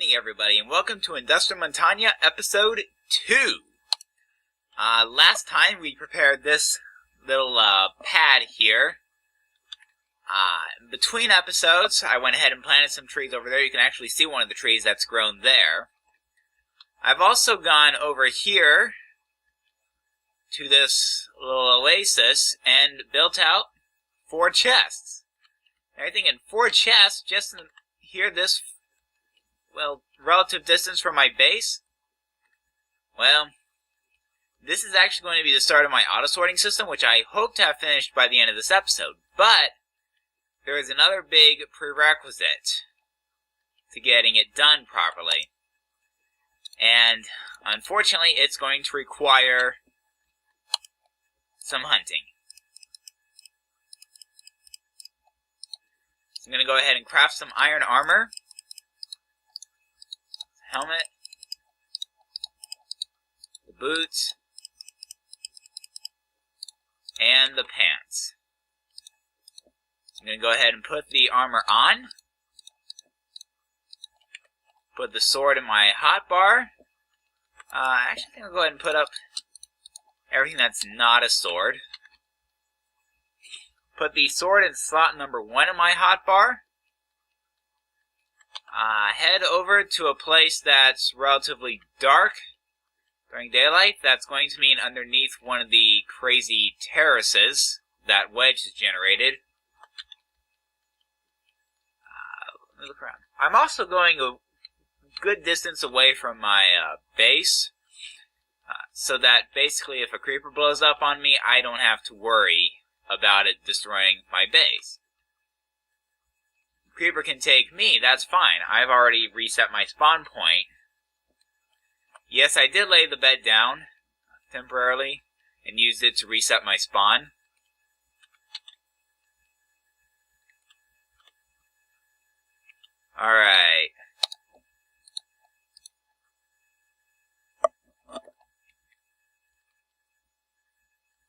evening, everybody, and welcome to IndustriMontagne episode 2. Last time we prepared this little pad here. Between episodes, I went ahead and planted some trees over there. You can actually see one of the trees that's grown there. I've also gone over here to this little oasis and built out 4 chests. Everything in 4 chests just in here, this, well, relative distance from my base. Well, this is actually going to be the start of my auto-sorting system, which I hope to have finished by the end of this episode. But there is another big prerequisite to getting it done properly. And unfortunately, it's going to require some hunting. So I'm going to go ahead and craft some iron armor, helmet, the boots, and the pants. I'm going to go ahead and put the armor on, put the sword in my hotbar. Actually, I think I'll go ahead and put up everything that's not a sword. Put the sword in slot number 1 in my hotbar. Head over to a place that's relatively dark during daylight. That's going to mean underneath one of the crazy terraces that Wedge has generated. Let me look around. I'm also going a good distance away from my base, so that basically if a creeper blows up on me, I don't have to worry about it destroying my base. Creeper can take me, that's fine. I've already reset my spawn point. Yes, I did lay the bed down temporarily and used it to reset my spawn. Alright.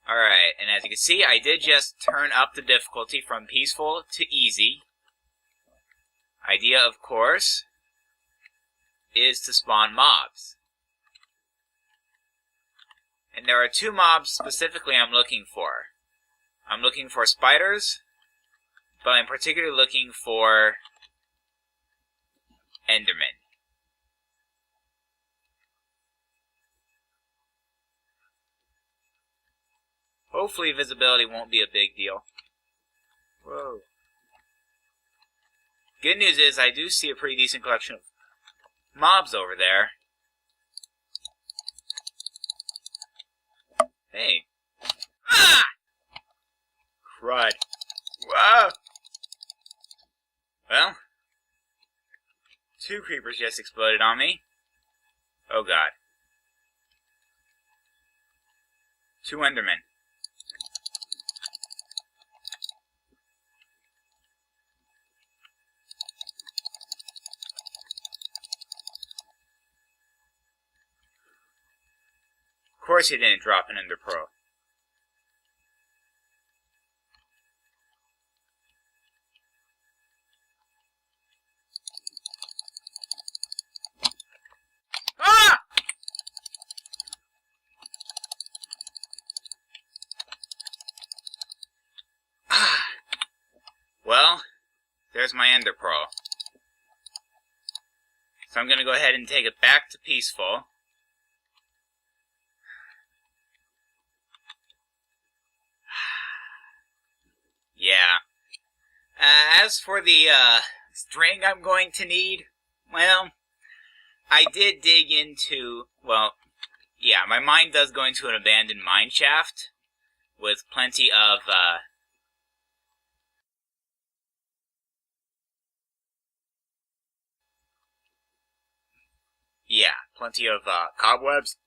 Alright, and as you can see, I did just turn up the difficulty from peaceful to easy. Idea, of course, is to spawn mobs. And there are 2 mobs specifically I'm looking for. I'm looking for spiders, but I'm particularly looking for Endermen. Hopefully visibility won't be a big deal. Whoa. Good news is I do see a pretty decent collection of mobs over there. Hey. Ah! Crud. Whoa! Well, 2 creepers just exploded on me. Oh god. 2 Endermen. Of course he didn't drop an Ender Pearl. Ah! Ah! Well, there's my Ender Pearl. So I'm going to go ahead and take it back to peaceful. Yeah. As for the string I'm going to need, well, I did dig into, well, yeah, my mine does go into an abandoned mine shaft with plenty of, cobwebs.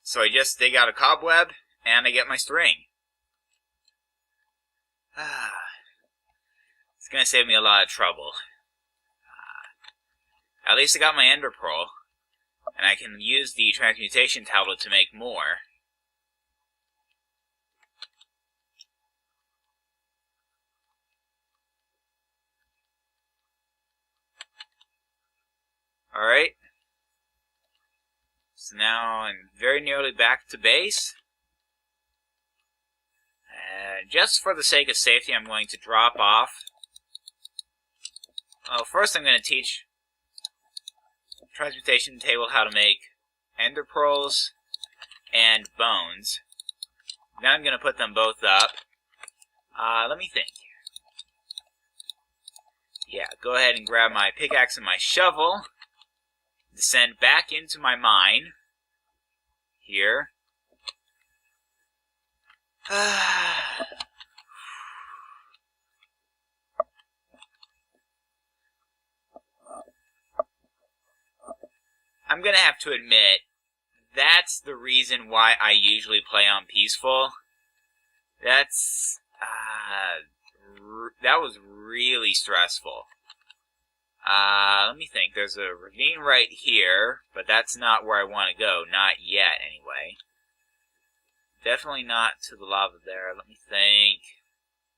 So I just dig out a cobweb, and I get my string. It's going to save me a lot of trouble. At least I got my Ender Pearl, and I can use the transmutation tablet to make more. Alright. So now I'm very nearly back to base. And just for the sake of safety, I'm going to drop off. Well, first I'm going to teach transmutation table how to make ender pearls and bones. Then I'm going to put them both up. Let me think. Yeah, go ahead and grab my pickaxe and my shovel. Descend back into my mine. Here. I'm going to have to admit, that's the reason why I usually play on peaceful. That was really stressful. Let me think. There's a ravine right here, but that's not where I want to go. Not yet, anyway. Definitely not to the lava there. Let me think.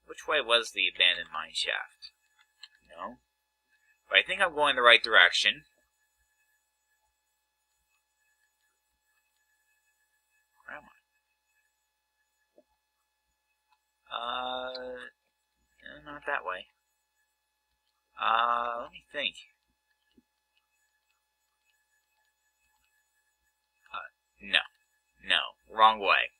Which way was the abandoned mine shaft? No. But I think I'm going the right direction. Where am I? No, not that way. Let me think. No. No. Wrong way.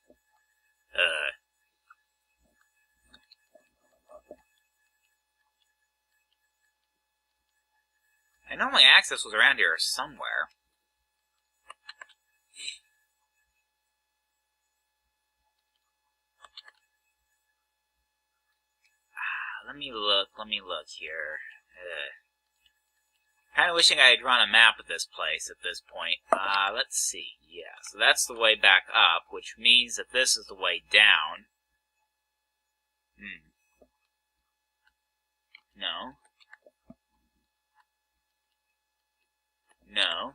I know my access was around here somewhere. Let me look here. Kind of wishing I had drawn a map of this place at this point. Let's see. Yeah, so that's the way back up, which means that this is the way down. No. No.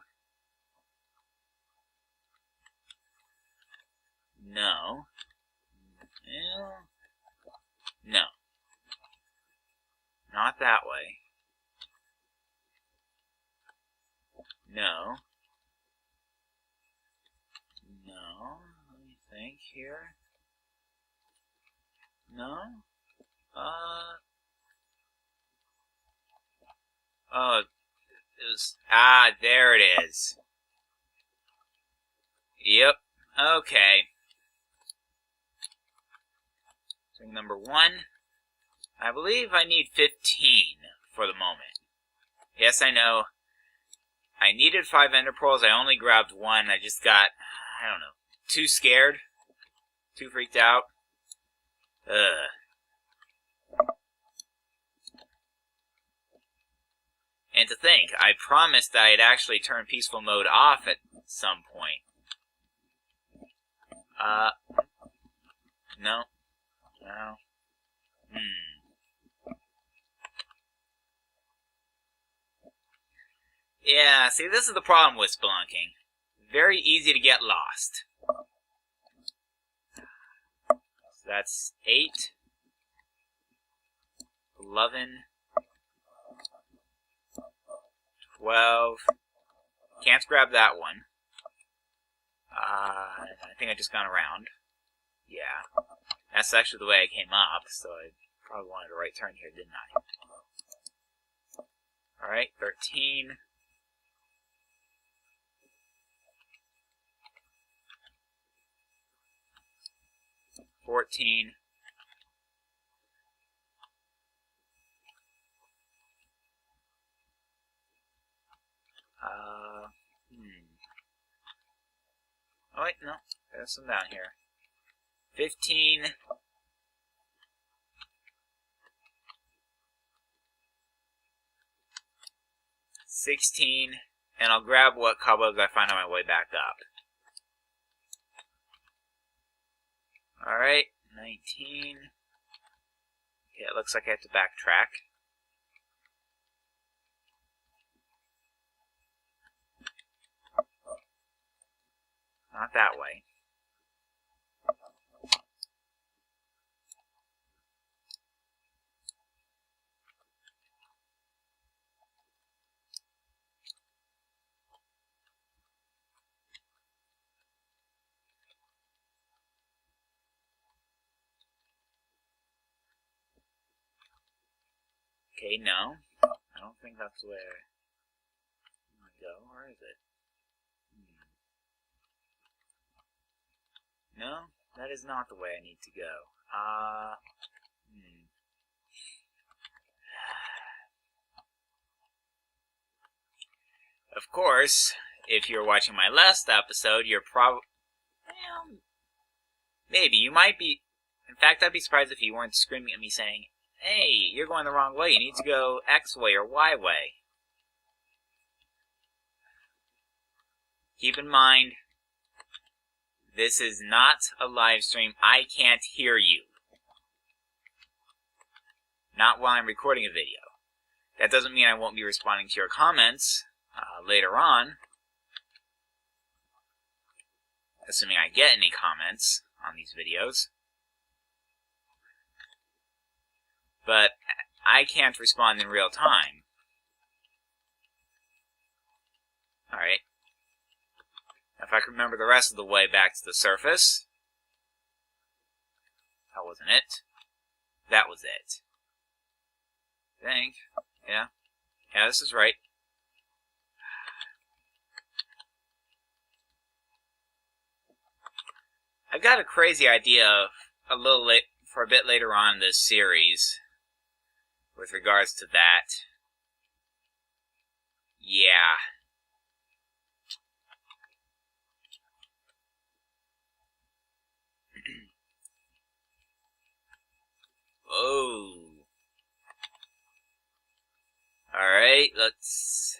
No. No. Not that way. No. No. Let me think here. No. Oh, it was... there it is. Yep. Okay. So number 1. I believe I need 15 for the moment. Yes, I know. I needed 5 ender pearls. I only grabbed 1. I just got, I don't know, too scared. Too freaked out. And to think, I promised that I'd actually turn peaceful mode off at some point. No. No. Yeah, see, this is the problem with spelunking. Very easy to get lost. So that's 8, 11, 12. Can't grab that one. I think I just gone around. Yeah. That's actually the way I came up, so I probably wanted a right turn here, didn't I? Alright, 13. 14. Oh wait, no. There's some down here. 15. 16. And I'll grab what cobwebs I find on my way back up. Alright, 19. Okay, it looks like I have to backtrack. Not that way. Okay, no. I don't think that's the way I want to go. Where is it? No, that is not the way I need to go. Of course, if you're watching my last episode, you're probably... Well, maybe. You might be... In fact, I'd be surprised if you weren't screaming at me saying, "Hey, you're going the wrong way. You need to go X way or Y way." Keep in mind, this is not a live stream. I can't hear you. Not while I'm recording a video. That doesn't mean I won't be responding to your comments later on. Assuming I get any comments on these videos. But I can't respond in real time. Alright. If I can remember the rest of the way back to the surface. That wasn't it. That was it. I think. Yeah. Yeah, this is right. I've got a crazy idea for a bit later on in this series with regards to that. Yeah. Oh. Alright, let's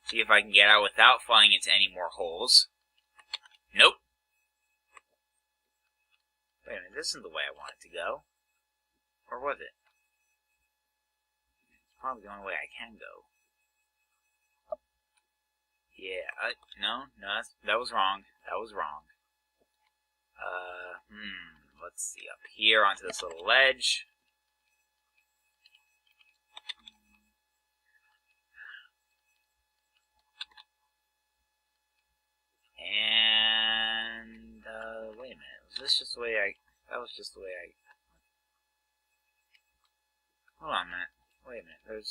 see if I can get out without falling into any more holes. Nope. Wait a minute, this isn't the way I want it to go. Or was it? It's probably the only way I can go. Yeah, no, that was wrong. That was wrong. Let's see, up here onto this little ledge. And, wait a minute, was this just the way that was just the way hold on a minute, wait a minute,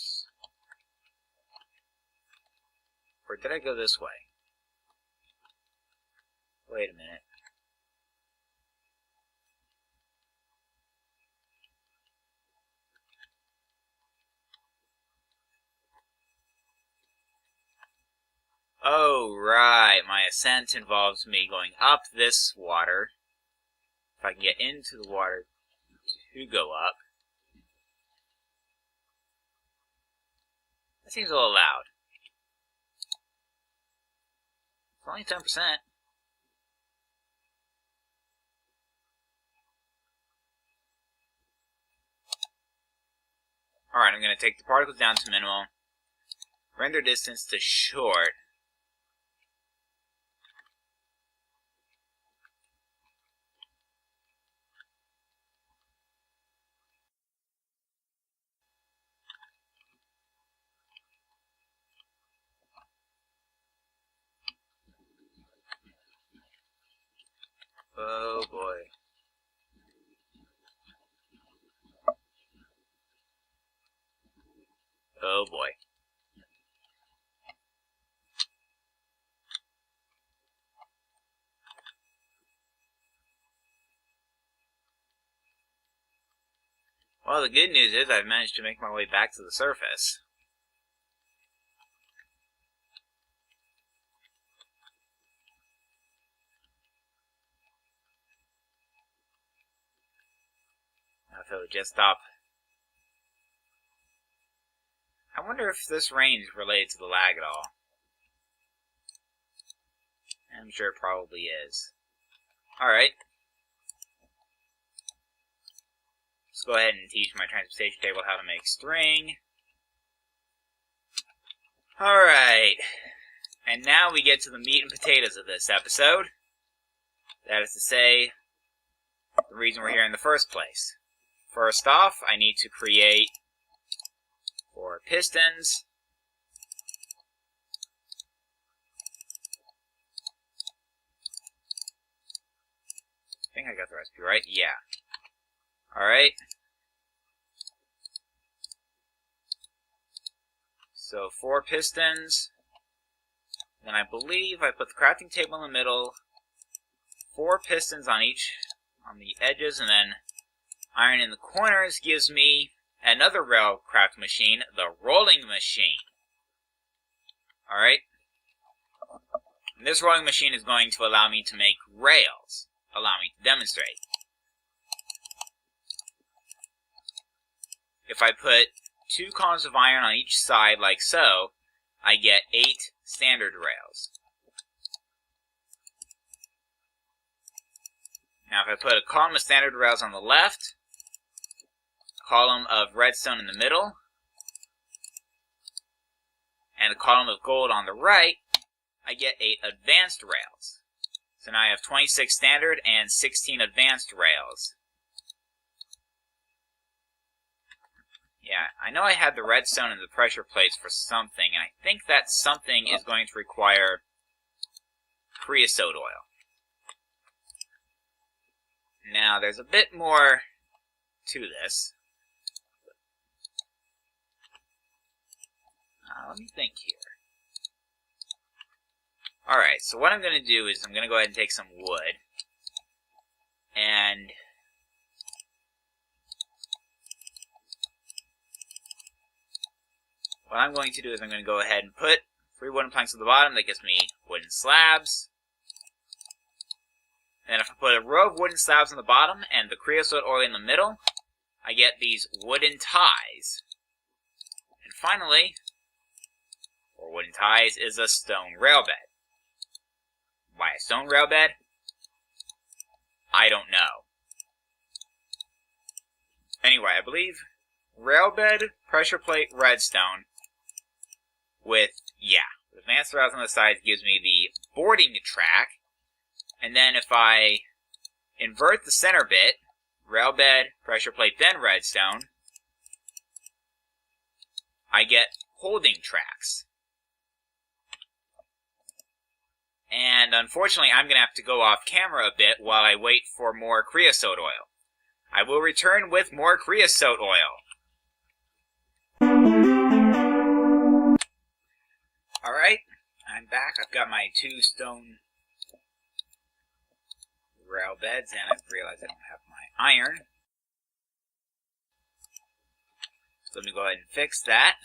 or did I go this way? Wait a minute. Oh, right. My ascent involves me going up this water. If I can get into the water to go up. That seems a little loud. It's only 10%. Alright, I'm going to take the particles down to minimum. Render distance to short. Oh boy. Oh boy. Well, the good news is I've managed to make my way back to the surface. Now if it would just stop. I wonder if this rain is related to the lag at all. I'm sure it probably is. Alright. Let's go ahead and teach my transportation table how to make string. Alright. And now we get to the meat and potatoes of this episode. That is to say, the reason we're here in the first place. First off, I need to create 4 pistons. I think I got the recipe right. Yeah. Alright. So 4 pistons. Then I believe I put the crafting table in the middle, 4 pistons on the edges, and then iron in the corners gives me another Railcraft machine, the rolling machine. Alright? This rolling machine is going to allow me to make rails. Allow me to demonstrate. If I put 2 columns of iron on each side like so, I get 8 standard rails. Now if I put a column of standard rails on the left, a column of redstone in the middle, and a column of gold on the right, I get 8 advanced rails. So now I have 26 standard and 16 advanced rails. Yeah, I know I had the redstone and the pressure plates for something, and I think that something is going to require creosote oil. Now, there's a bit more to this. Let me think here. Alright, so what I'm going to do is I'm going to go ahead and take some wood, and what I'm going to do is I'm going to go ahead and put 3 wooden planks at the bottom. That gives me wooden slabs. And if I put a row of wooden slabs on the bottom and the creosote oil in the middle, I get these wooden ties. And finally, for wooden ties is a stone rail bed. Why a stone rail bed? I don't know. Anyway, I believe rail bed, pressure plate, redstone with advanced rails on the sides gives me the boarding track. And then if I invert the center bit, rail bed, pressure plate, then redstone, I get holding tracks. And unfortunately, I'm going to have to go off camera a bit while I wait for more creosote oil. I will return with more creosote oil. Alright, I'm back. I've got my 2 stone rail beds, and I've realized I don't have my iron. So let me go ahead and fix that.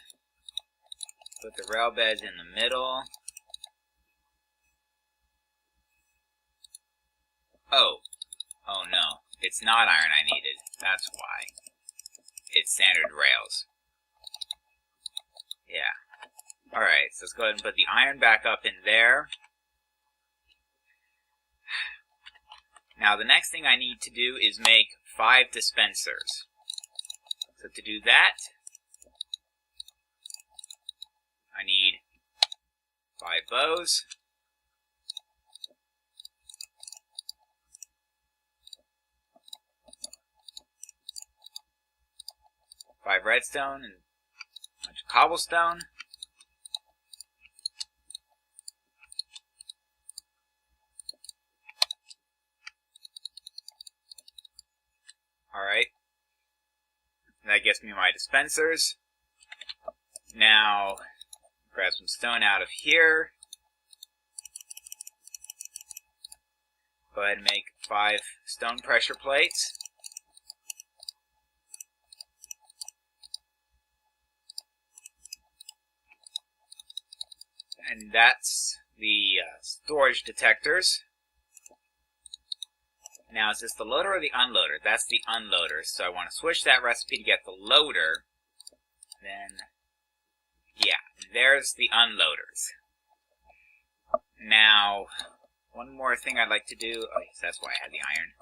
Put the rail beds in the middle. Oh no, it's not iron I needed. That's why. It's standard rails. Yeah. Alright, so let's go ahead and put the iron back up in there. Now the next thing I need to do is make 5 dispensers. So to do that, I need 5 bows. 5 redstone and a bunch of cobblestone. Alright. That gets me my dispensers. Now, grab some stone out of here. Go ahead and make 5 stone pressure plates. And that's the storage detectors. Now, is this the loader or the unloader? That's the unloader. So I want to switch that recipe to get the loader. Then, yeah, there's the unloaders. Now, one more thing I'd like to do. Oh, yes, that's why I had the iron.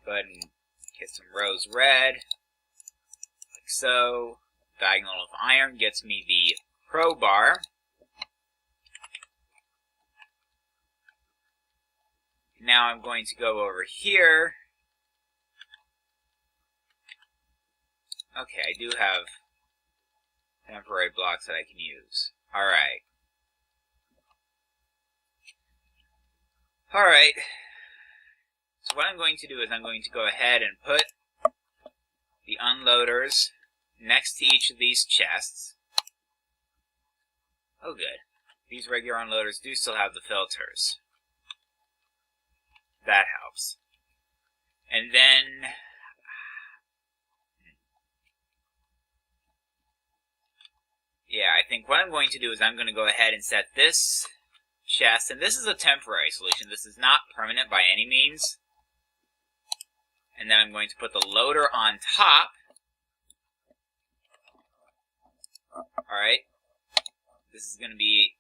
Go ahead and get some rose red. Like so. Diagonal of iron gets me the crowbar. Now I'm going to go over here. Okay, I do have temporary blocks that I can use. Alright. Alright. So what I'm going to do is I'm going to go ahead and put the unloaders next to each of these chests. Oh, good. These regular unloaders do still have the filters. That helps. And then... yeah, I think what I'm going to do is I'm going to go ahead and set this chest, and this is a temporary solution. This is not permanent by any means. And then I'm going to put the loader on top. Alright. This is going to be...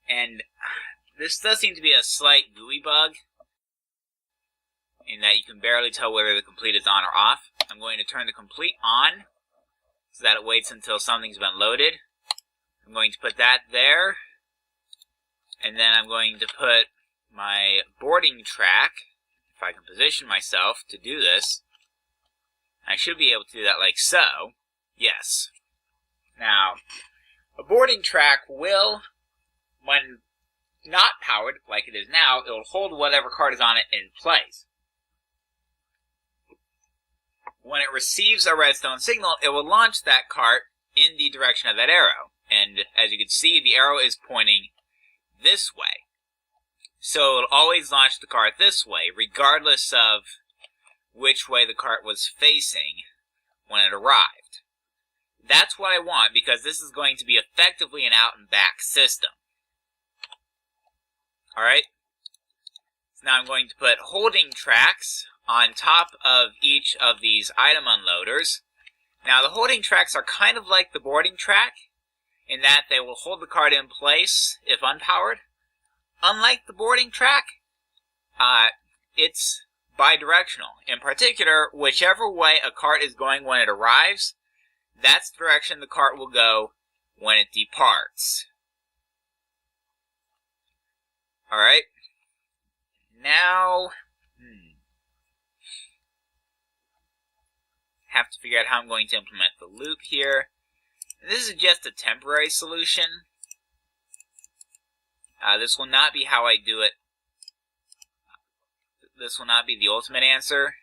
and this does seem to be a slight GUI bug, in that you can barely tell whether the complete is on or off. I'm going to turn the complete on, so that it waits until something's been loaded. I'm going to put that there. And then I'm going to put my boarding track, if I can position myself to do this. I should be able to do that like so. Yes. Now, a boarding track will, when not powered, like it is now, it will hold whatever cart is on it in place. When it receives a redstone signal, it will launch that cart in the direction of that arrow. And as you can see, the arrow is pointing this way. So it'll always launch the cart this way, regardless of which way the cart was facing when it arrived. That's what I want, because this is going to be effectively an out and back system. Alright? So now I'm going to put holding tracks on top of each of these item unloaders. Now the holding tracks are kind of like the boarding track, in that they will hold the cart in place if unpowered. Unlike the boarding track, it's bidirectional. In particular, whichever way a cart is going when it arrives, that's the direction the cart will go when it departs. Alright. Now, have to figure out how I'm going to implement the loop here. This is just a temporary solution. This will not be how I do it. This will not be the ultimate answer.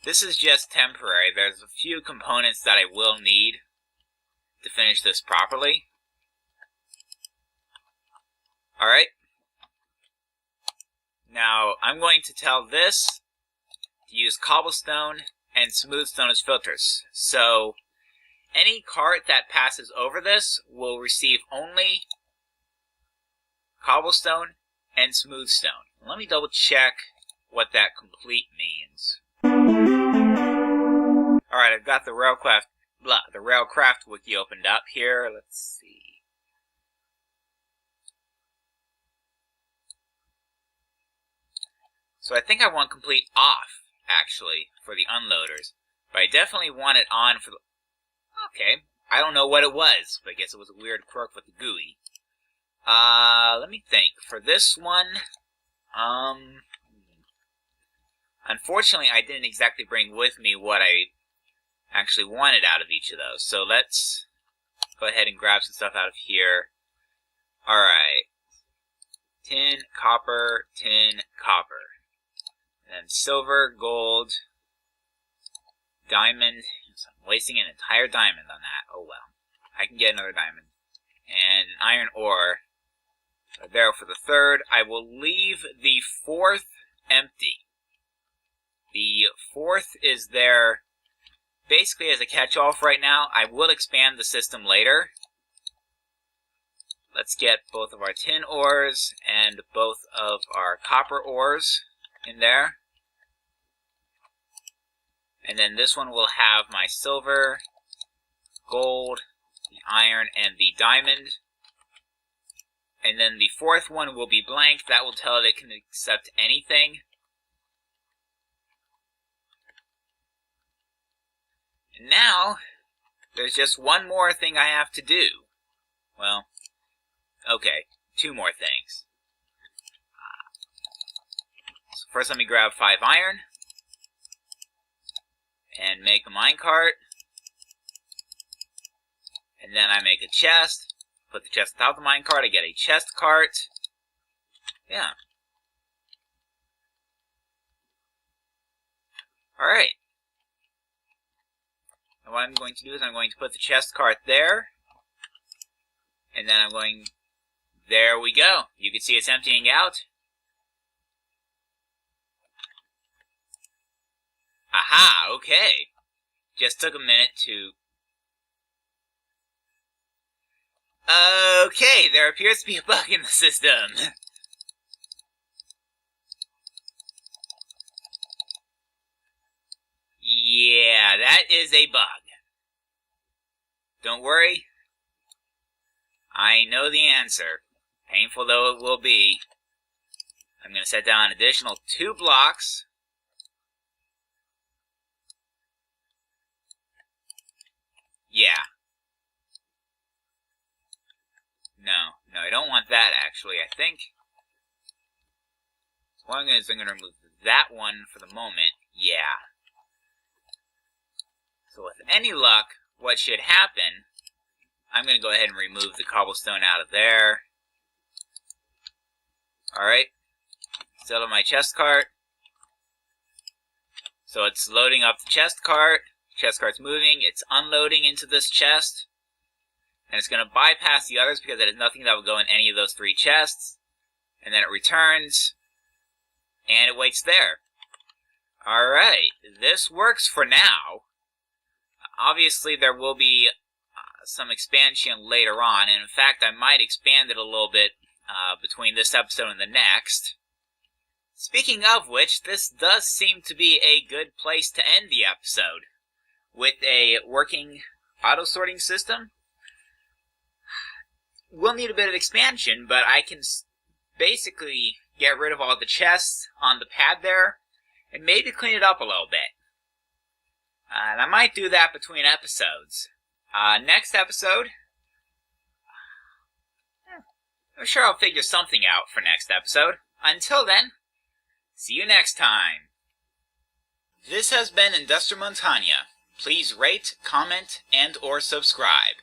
This is just temporary. There's a few components that I will need to finish this properly. Alright. Now, I'm going to tell this to use cobblestone and smoothstone as filters. So, any cart that passes over this will receive only cobblestone and smoothstone. Let me double check what that complete means. Alright, I've got the Railcraft wiki opened up here. Let's see. So I think I want complete off, actually, for the unloaders. But I definitely want it on for the... okay, I don't know what it was, but I guess it was a weird quirk with the GUI. Let me think. For this one, unfortunately, I didn't exactly bring with me what I actually wanted out of each of those. So let's go ahead and grab some stuff out of here. Alright. Tin, copper, copper. And silver, gold, diamond. So I'm wasting an entire diamond on that. Oh well. I can get another diamond. And iron ore. There for the third. I will leave the fourth empty. The fourth is there basically as a catch-all for right now. I will expand the system later. Let's get both of our tin ores and both of our copper ores in there. And then this one will have my silver, gold, the iron, and the diamond. And then the fourth one will be blank. That will tell it it can accept anything. And now, there's just one more thing I have to do. Well, okay, two more things. So first let me grab 5 iron. And make a minecart. And then I make a chest. Put the chest on top of the minecart. I get a chest cart. Yeah. Alright. what I'm going to do is I'm going to put the chest cart there. And then I'm going... There we go. You can see it's emptying out. Aha, okay. Just took a minute to... Okay, there appears to be a bug in the system. Yeah, that is a bug. Don't worry. I know the answer. Painful though it will be. I'm going to set down an additional 2 blocks. Yeah. No, I don't want that actually. I think what I'm going to do is I'm going to remove that one for the moment. Yeah. So with any luck, what should happen, I'm going to go ahead and remove the cobblestone out of there. Alright. Settle my chest cart. So it's loading up the chest cart. Chest cart's moving. It's unloading into this chest. And it's going to bypass the others because it has nothing that will go in any of those 3 chests. And then it returns. And it waits there. Alright. This works for now. Obviously, there will be some expansion later on. And in fact, I might expand it a little bit between this episode and the next. Speaking of which, this does seem to be a good place to end the episode. With a working auto-sorting system. We'll need a bit of expansion, but I can basically get rid of all the chests on the pad there, and maybe clean it up a little bit. And I might do that between episodes. Next episode, I'm sure I'll figure something out for next episode. Until then, see you next time. This has been IndustriMontagne. Please rate, comment, and/or subscribe.